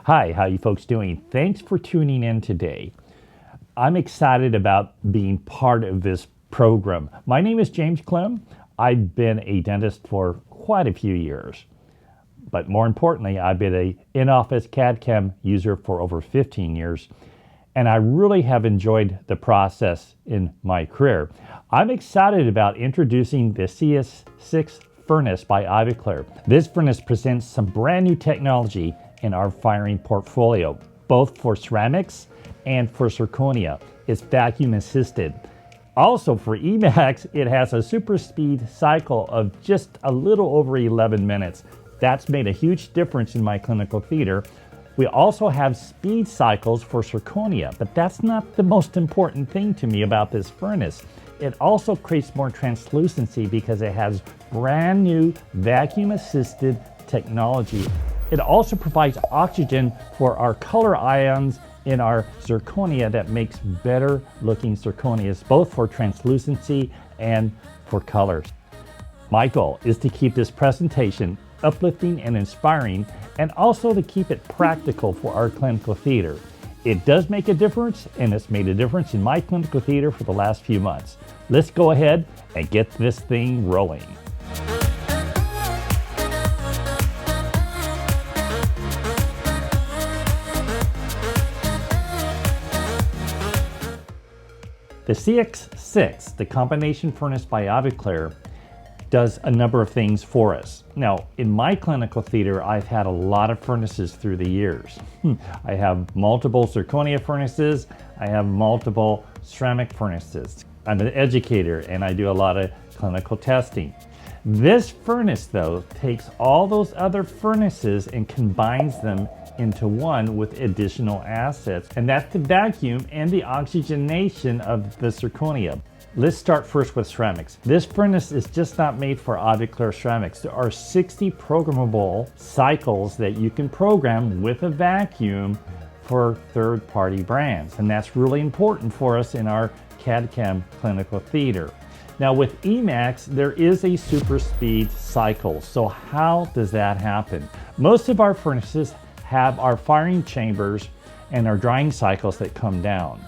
Hi, how you folks doing? Thanks for tuning in today. I'm excited about being part of this program. My name is James Clem. I've been a dentist for quite a few years. But more importantly, I've been an in-office CAD/CAM user for over 15 years. And I really have enjoyed the process in my career. I'm excited about introducing the CS6 furnace by Ivoclar. This furnace presents some brand new technology in our firing portfolio, both for ceramics and for zirconia. It's vacuum assisted. Also for Emax, it has a super speed cycle of just a little over 11 minutes. That's made a huge difference in my clinical theater. We also have speed cycles for zirconia, but that's not the most important thing to me about this furnace. It also creates more translucency because it has brand new vacuum assisted technology. It also provides oxygen for our color ions in our zirconia that makes better looking zirconias, both for translucency and for colors. My goal is to keep this presentation uplifting and inspiring, and also to keep it practical for our clinical theater. It does make a difference, and it's made a difference in my clinical theater for the last few months. Let's go ahead and get this thing rolling. The CS6, the combination furnace by Ivoclar, does a number of things for us. Now, in my clinical theater, I've had a lot of furnaces through the years. I have multiple zirconia furnaces. I have multiple ceramic furnaces. I'm an educator and I do a lot of clinical testing. This furnace, though, takes all those other furnaces and combines them into one with additional assets, and that's the vacuum and the oxygenation of the zirconia. Let's start first with ceramics. This furnace is just not made for Ivoclar ceramics. There are 60 programmable cycles that you can program with a vacuum for third-party brands, and that's really important for us in our CAD/CAM clinical theater. Now with Emax, there is a super speed cycle. So how does that happen? Most of our furnaces have our firing chambers and our drying cycles that come down.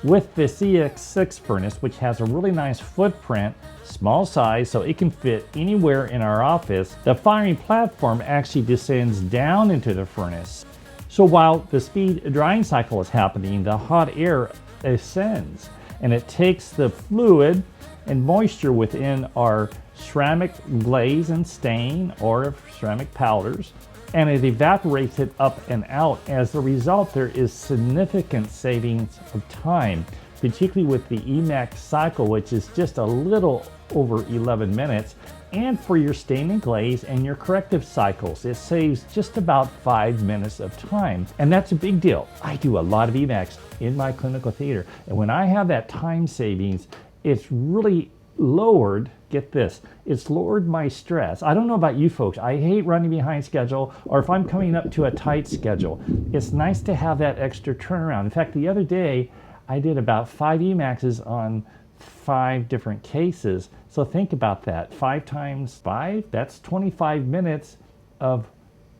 With the CS6 furnace, which has a really nice footprint, small size, so it can fit anywhere in our office, the firing platform actually descends down into the furnace. So while the speed drying cycle is happening, the hot air ascends, and it takes the fluid and moisture within our ceramic glaze and stain or ceramic powders, and it evaporates it up and out. As a result, there is significant savings of time, particularly with the Emax cycle, which is just a little over 11 minutes. And for your stain and glaze and your corrective cycles, it saves just about 5 minutes of time. And that's a big deal. I do a lot of Emax in my clinical theater. And when I have that time savings, it's really lowered, get this, it's lowered my stress. I don't know about you folks, I hate running behind schedule, or if I'm coming up to a tight schedule. It's nice to have that extra turnaround. In fact, the other day, I did about 5 Emaxes on 5 different cases. So think about that, 5 times 5, that's 25 minutes of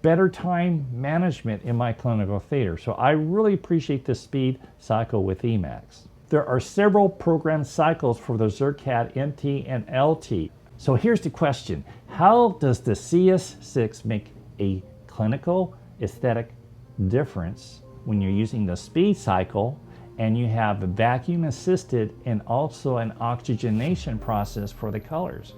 better time management in my clinical theater. So I really appreciate the speed cycle with Emax. There are several program cycles for the ZirCAD MT and LT. So here's the question. How does the CS6 make a clinical aesthetic difference when you're using the speed cycle and you have a vacuum assisted and also an oxygenation process for the colors?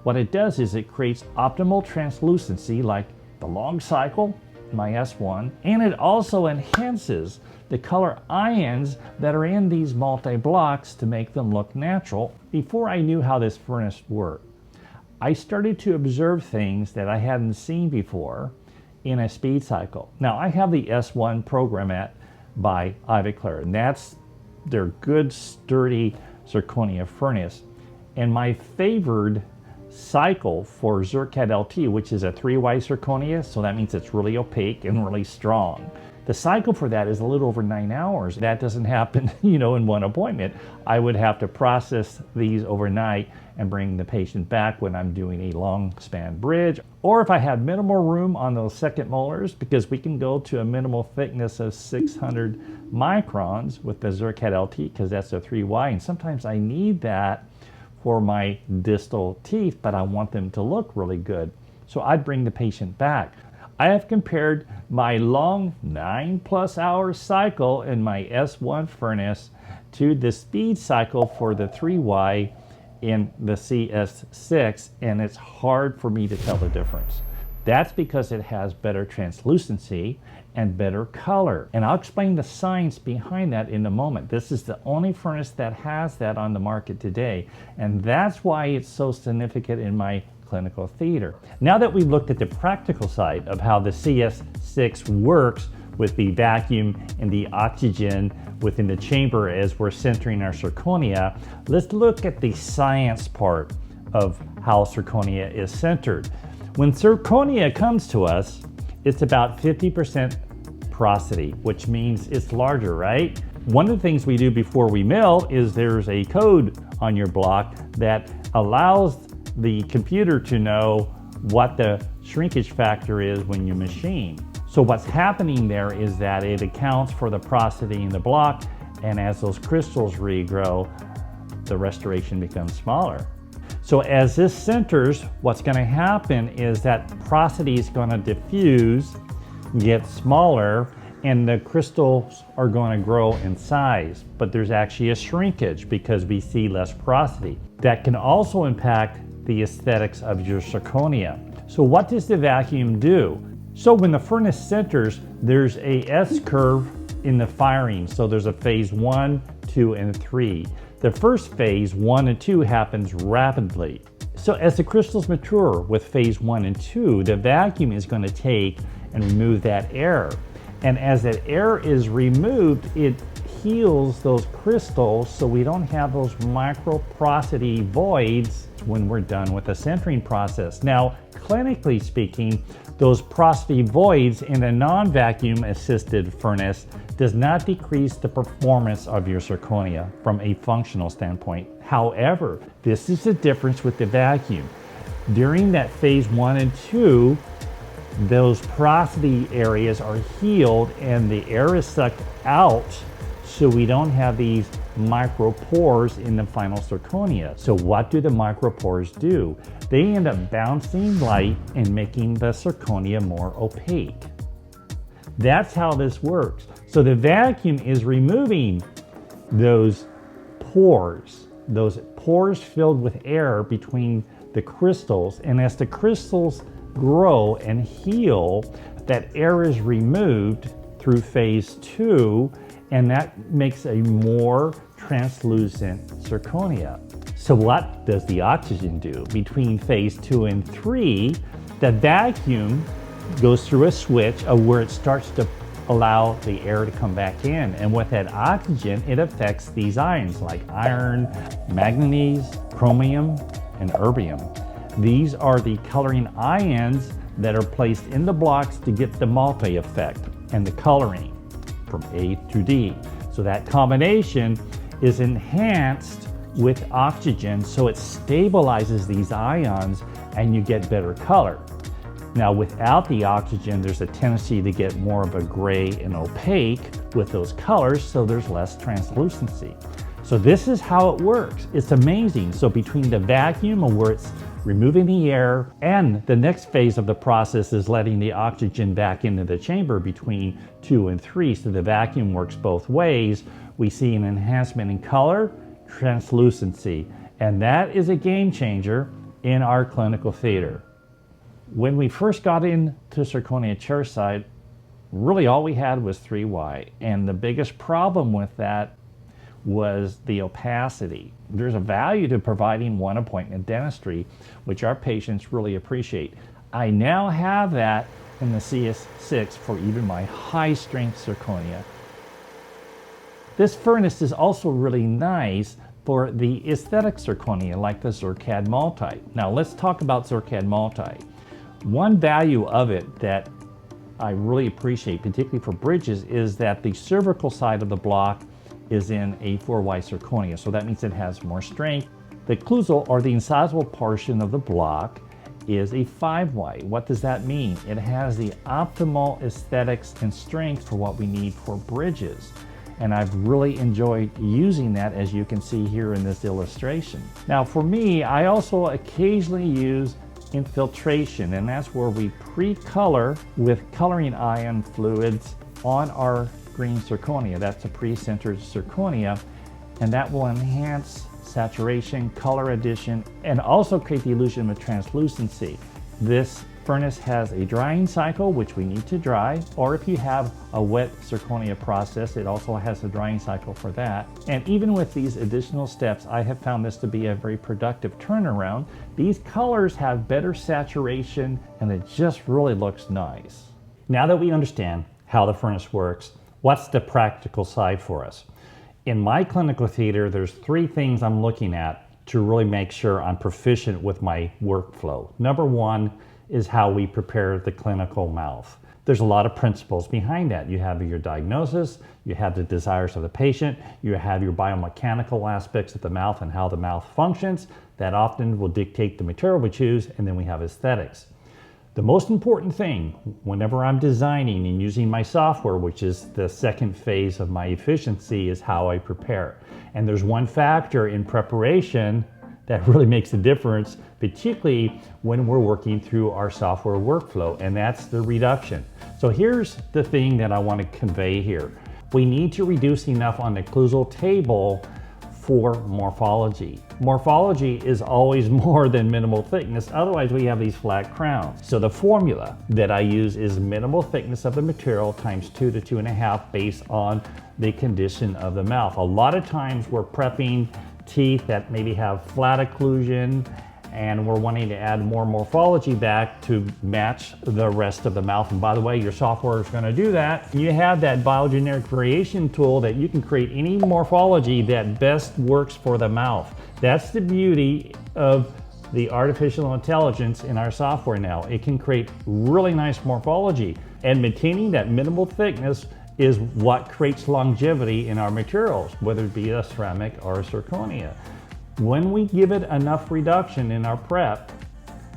What it does is it creates optimal translucency like the long cycle, my S1, and it also enhances the color ions that are in these multi-blocks to make them look natural. Before I knew how this furnace worked, I started to observe things that I hadn't seen before in a speed cycle. Now I have the S1 Programat by Ivoclar, and that's their good sturdy zirconia furnace. And my favored cycle for ZirCAD LT, which is a 3Y zirconia, so that means it's really opaque and really strong. The cycle for that is a little over 9 hours. That doesn't happen, in one appointment. I would have to process these overnight and bring the patient back when I'm doing a long span bridge, or if I have minimal room on those second molars, because we can go to a minimal thickness of 600 microns with the Zircad LT, because that's a 3Y, and sometimes I need that for my distal teeth, but I want them to look really good. So I'd bring the patient back. I have compared my long 9+ hour cycle in my S1 furnace to the speed cycle for the 3Y in the CS6, and it's hard for me to tell the difference. That's because it has better translucency and better color. And I'll explain the science behind that in a moment. This is the only furnace that has that on the market today, and that's why it's so significant in my clinical theater. Now that we've looked at the practical side of how the CS6 works with the vacuum and the oxygen within the chamber as we're centering our zirconia, let's look at the science part of how zirconia is centered. When zirconia comes to us, it's about 50% porosity, which means it's larger, right? One of the things we do before we mill is there's a code on your block that allows the computer to know what the shrinkage factor is when you machine. So what's happening there is that it accounts for the porosity in the block, and as those crystals regrow, the restoration becomes smaller. So as this centers, what's going to happen is that porosity is going to diffuse, get smaller, and the crystals are going to grow in size. But there's actually a shrinkage because we see less porosity. That can also impact the aesthetics of your zirconia. So what does the vacuum do? So when the furnace centers, there's a S-curve in the firing. So there's a phase 1, 2, and 3. The first phase, 1 and 2, happens rapidly. So as the crystals mature with phase 1 and 2, the vacuum is going to take and remove that air. And as that air is removed, it heals those crystals so we don't have those micro porosity voids when we're done with the centering process. Now, clinically speaking, those porosity voids in a non-vacuum assisted furnace does not decrease the performance of your zirconia from a functional standpoint. However, this is the difference with the vacuum. During that phase 1 and 2, those porosity areas are healed and the air is sucked out, so we don't have these micropores in the final zirconia. So what do the micropores do? They end up bouncing light and making the zirconia more opaque. That's how this works. So the vacuum is removing those pores filled with air between the crystals, and as the crystals grow and heal, that air is removed through phase 2, and that makes a more translucent zirconia. So what does the oxygen do? Between phase 2 and 3, the vacuum goes through a switch of where it starts to allow the air to come back in. And with that oxygen, it affects these ions like iron, manganese, chromium, and erbium. These are the coloring ions that are placed in the blocks to get the multi effect and the coloring from A to D. So that combination is enhanced with oxygen, so it stabilizes these ions and you get better color. Now without the oxygen, there's a tendency to get more of a gray and opaque with those colors, so there's less translucency. So this is how it works. It's amazing. So between the vacuum and where it's removing the air, and the next phase of the process is letting the oxygen back into the chamber between 2 and 3, so the vacuum works both ways, we see an enhancement in color, translucency, and that is a game changer in our clinical theater. When we first got into zirconia chairside, really all we had was 3Y, and the biggest problem with that was the opacity. There's a value to providing one appointment dentistry, which our patients really appreciate. I now have that in the CS6 for even my high strength zirconia. This furnace is also really nice for the aesthetic zirconia like the Zircad Multi. Now let's talk about Zircad Multi. One value of it that I really appreciate, particularly for bridges, is that the cervical side of the block is in a 4Y zirconia, so that means it has more strength. The occlusal, or the incisal portion of the block, is a 5Y. What does that mean? It has the optimal aesthetics and strength for what we need for bridges. And I've really enjoyed using that, as you can see here in this illustration. Now for me, I also occasionally use infiltration, and that's where we pre-color with coloring ion fluids on our green zirconia. That's a pre-sintered zirconia, and that will enhance saturation, color addition, and also create the illusion of translucency. This furnace has a drying cycle, which we need to dry, or if you have a wet zirconia process, it also has a drying cycle for that. And even with these additional steps, I have found this to be a very productive turnaround. These colors have better saturation, and it just really looks nice. Now that we understand how the furnace works, what's the practical side for us? In my clinical theater, there's 3 things I'm looking at to really make sure I'm proficient with my workflow. Number 1 is how we prepare the clinical mouth. There's a lot of principles behind that. You have your diagnosis, you have the desires of the patient, you have your biomechanical aspects of the mouth and how the mouth functions. That often will dictate the material we choose, and then we have aesthetics. The most important thing whenever I'm designing and using my software, which is the second phase of my efficiency, is how I prepare. And there's one factor in preparation that really makes a difference, particularly when we're working through our software workflow, and that's the reduction. So here's the thing that I want to convey here. We need to reduce enough on the occlusal table for morphology. Morphology is always more than minimal thickness, otherwise we have these flat crowns. So the formula that I use is minimal thickness of the material times 2 to 2.5 based on the condition of the mouth. A lot of times we're prepping teeth that maybe have flat occlusion, and we're wanting to add more morphology back to match the rest of the mouth. And by the way, your software is going to do that. You have that biogeneric variation tool that you can create any morphology that best works for the mouth. That's the beauty of the artificial intelligence in our software now. It can create really nice morphology, and maintaining that minimal thickness is what creates longevity in our materials, whether it be a ceramic or a zirconia. When we give it enough reduction in our prep,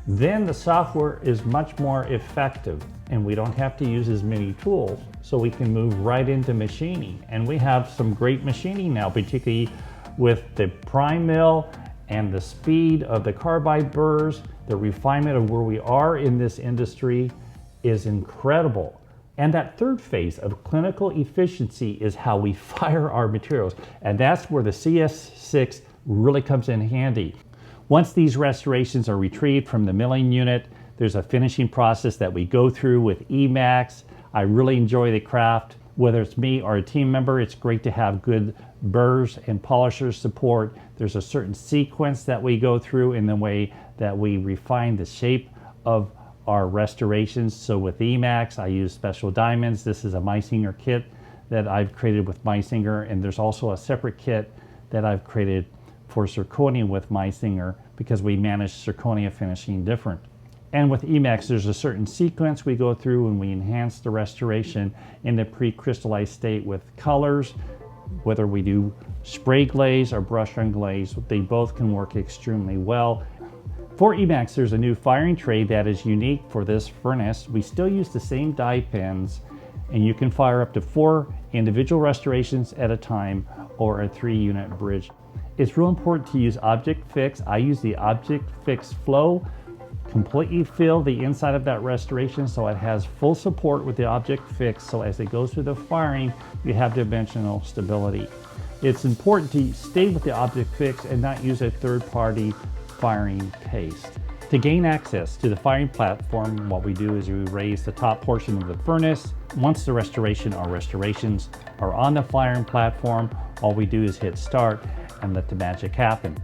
then the software is much more effective, and we don't have to use as many tools, so we can move right into machining. And we have some great machining now, particularly with the prime mill and the speed of the carbide burrs. The refinement of where we are in this industry is incredible. And that third phase of clinical efficiency is how we fire our materials, and that's where the CS6 really comes in handy. Once these restorations are retrieved from the milling unit, there's a finishing process that we go through with Emax. I really enjoy the craft. Whether it's me or a team member, it's great to have good burrs and polishers support. There's a certain sequence that we go through in the way that we refine the shape of our restorations. So with Emax, I use special diamonds. This is a Meisinger kit that I've created with Meisinger, and there's also a separate kit that I've created for zirconia with Meisinger, because we manage zirconia finishing different. And with Emax, there's a certain sequence we go through and we enhance the restoration in the pre-crystallized state with colors. Whether we do spray glaze or brush on glaze, they both can work extremely well. For Emax, there's a new firing tray that is unique for this furnace. We still use the same die pins, and you can fire up to 4 individual restorations at a time, or a 3-unit bridge. It's real important to use object fix. I use the object fix flow, completely fill the inside of that restoration so it has full support with the object fix, so as it goes through the firing, you have dimensional stability. It's important to stay with the object fix and not use a third-party firing paste. To gain access to the firing platform, what we do is we raise the top portion of the furnace. Once the restoration or restorations are on the firing platform, all we do is hit start and let the magic happen.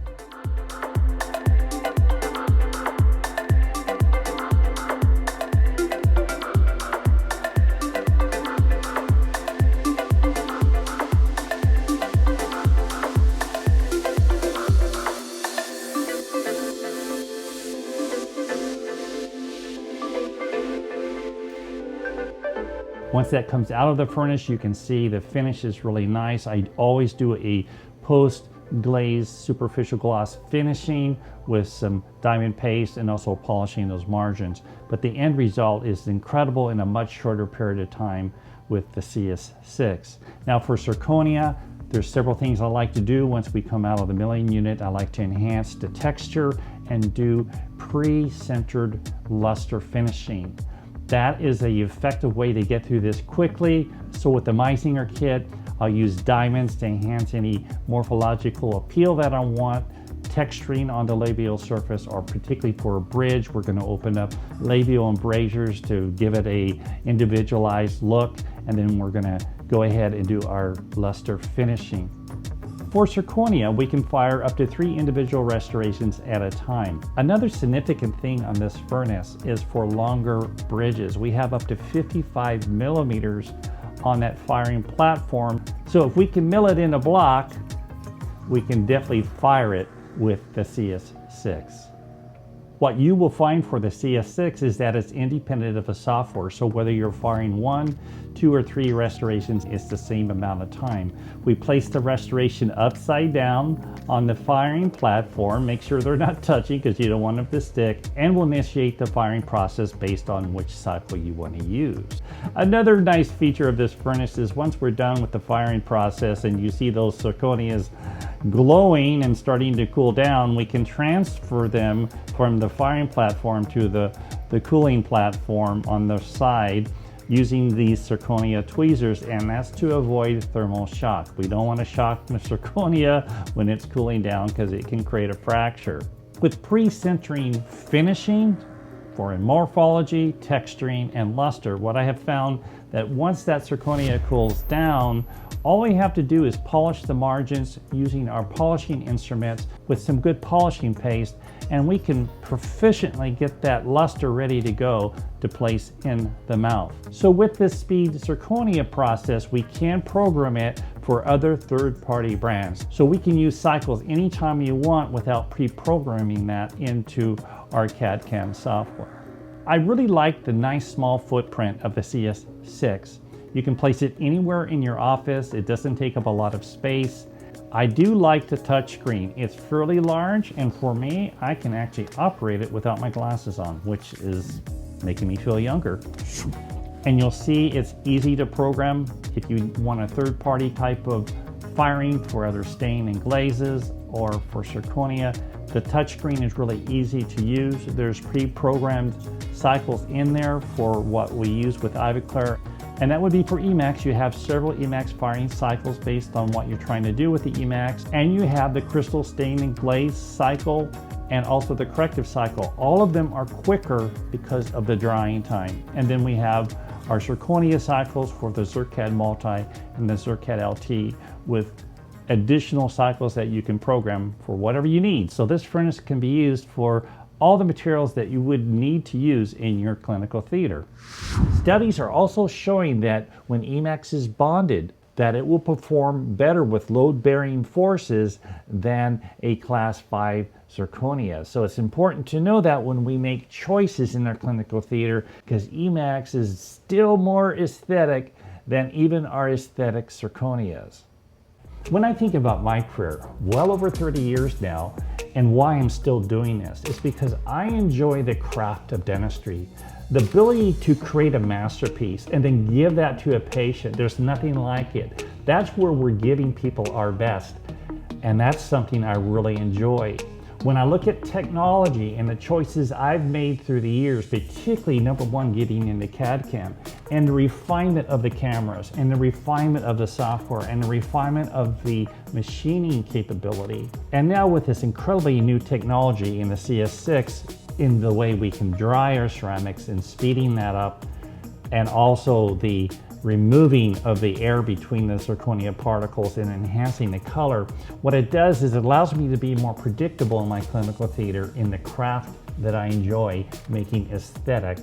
Once that comes out of the furnace, you can see the finish is really nice. I always do a post glazed superficial gloss finishing with some diamond paste and also polishing those margins. But the end result is incredible in a much shorter period of time with the CS6. Now for zirconia, there's several things I like to do once we come out of the milling unit. I like to enhance the texture and do pre-centered luster finishing. That is an effective way to get through this quickly. So with the Meisinger kit, I'll use diamonds to enhance any morphological appeal that I want, texturing on the labial surface, or particularly for a bridge, we're going to open up labial embrasures to give it a individualized look, and then we're going to go ahead and do our luster finishing. For zirconia, we can fire up to 3 individual restorations at a time. Another significant thing on this furnace is for longer bridges. We have up to 55 millimeters on that firing platform. So if we can mill it in a block, we can definitely fire it with the CS6. What you will find for the CS6 is that it's independent of the software. So whether you're firing 1, 2, or 3 restorations, it's the same amount of time. We place the restoration upside down on the firing platform. Make sure they're not touching because you don't want them to stick. And we'll initiate the firing process based on which cycle you want to use. Another nice feature of this furnace is once we're done with the firing process and you see those zirconias glowing and starting to cool down, we can transfer them from the firing platform to the cooling platform on the side using these zirconia tweezers, and that's to avoid thermal shock. We don't want to shock the zirconia when it's cooling down because it can create a fracture. With pre-centering finishing for morphology, texturing, and luster, what I have found that once that zirconia cools down, all we have to do is polish the margins using our polishing instruments with some good polishing paste, and we can proficiently get that luster ready to go to place in the mouth. So with this speed zirconia process, we can program it for other third-party brands. So we can use cycles anytime you want without pre-programming that into our CAD/CAM software. I really like the nice small footprint of the CS6. You can place it anywhere in your office. It doesn't take up a lot of space. I do like the touch screen. It's fairly large, and for me, I can actually operate it without my glasses on, which is making me feel younger. And you'll see it's easy to program if you want a third-party type of firing for other stain and glazes or for zirconia. The touchscreen is really easy to use. There's pre-programmed cycles in there for what we use with Ivoclar. And that would be for Emax. You have several Emax firing cycles based on what you're trying to do with the Emax. And you have the crystal stain and glaze cycle and also the corrective cycle. All of them are quicker because of the drying time. And then we have our zirconia cycles for the ZirCAD Multi and the ZirCAD LT with additional cycles that you can program for whatever you need. So this furnace can be used for all the materials that you would need to use in your clinical theater. Studies are also showing that when Emax is bonded, that it will perform better with load-bearing forces than a Class 5 zirconia. So it's important to know that when we make choices in our clinical theater, because Emax is still more aesthetic than even our aesthetic zirconias. When I think about my career, well over 30 years now, and why I'm still doing this, it's because I enjoy the craft of dentistry. The ability to create a masterpiece and then give that to a patient, there's nothing like it. That's where we're giving people our best, and that's something I really enjoy. When I look at technology and the choices I've made through the years, particularly number one, getting into CAD/CAM, and the refinement of the cameras, and the refinement of the software, and the refinement of the machining capability, and now with this incredibly new technology in the CS6, in the way we can dry our ceramics and speeding that up, and also the removing of the air between the zirconia particles and enhancing the color. What it does is it allows me to be more predictable in my clinical theater in the craft that I enjoy, making aesthetic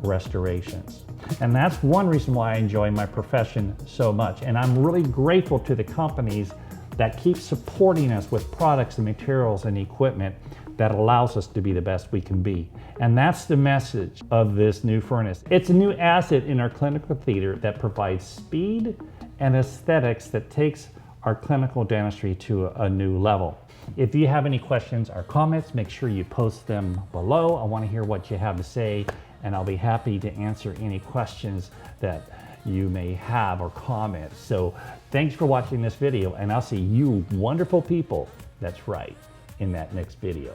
restorations. And that's one reason why I enjoy my profession so much. And I'm really grateful to the companies that keep supporting us with products and materials and equipment that allows us to be the best we can be. And that's the message of this new furnace. It's a new asset in our clinical theater that provides speed and aesthetics that takes our clinical dentistry to a new level. If you have any questions or comments, make sure you post them below. I want to hear what you have to say, and I'll be happy to answer any questions that you may have or comments. So thanks for watching this video, and I'll see you wonderful people, that's right, in that next video.